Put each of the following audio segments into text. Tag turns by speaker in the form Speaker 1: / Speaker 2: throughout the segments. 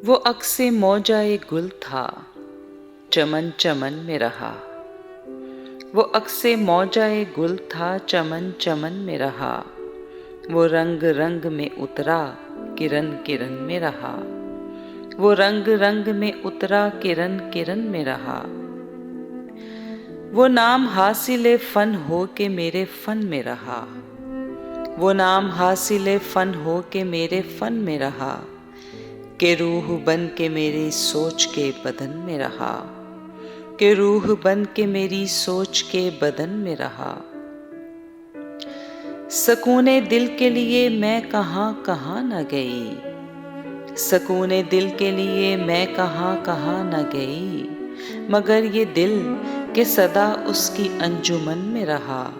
Speaker 1: وہ عکس موجۂ گل تھا، چمن چمن میں رہا۔ وہ عکس موجۂ گل تھا، چمن چمن میں رہا۔ وہ رنگ رنگ میں اترا، کرن کرن میں رہا۔ وہ رنگ رنگ میں اترا، کرن کرن میں رہا۔ وہ نام حاصل فن ہو کے میرے فن میں رہا۔ وہ نام حاصل فن ہو کے میرے فن میں رہا، کہ روح بن کے میری سوچ کے بدن میں رہا۔ کہ روح بن کے میری سوچ کے بدن میں رہا۔ سکون دل کے لیے میں کہاں کہاں نہ گئی۔ سکون دل کے لیے میں کہاں کہاں نہ گئی، مگر یہ دل کہ صدا اس کی انجمن میں رہا۔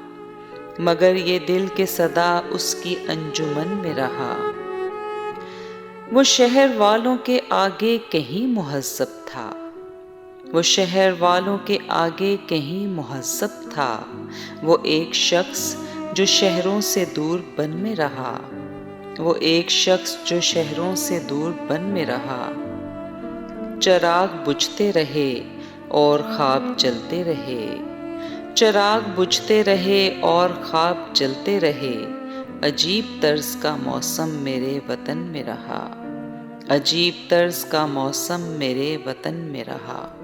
Speaker 1: مگر یہ دل کہ صدا اس کی انجمن میں رہا۔ وہ شہر والوں کے آگے کہیں مہذب تھا۔ وہ شہر والوں کے آگے کہیں مہذب تھا۔ وہ ایک شخص جو شہروں سے دور بن میں رہا۔ وہ ایک شخص جو شہروں سے دور بن میں رہا۔ چراغ بجھتے رہے اور خواب جلتے رہے۔ چراغ بجھتے رہے اور خواب جلتے رہے۔ عجیب طرز کا موسم میرے وطن میں رہا۔ عجیب طرز کا موسم میرے وطن میں رہا۔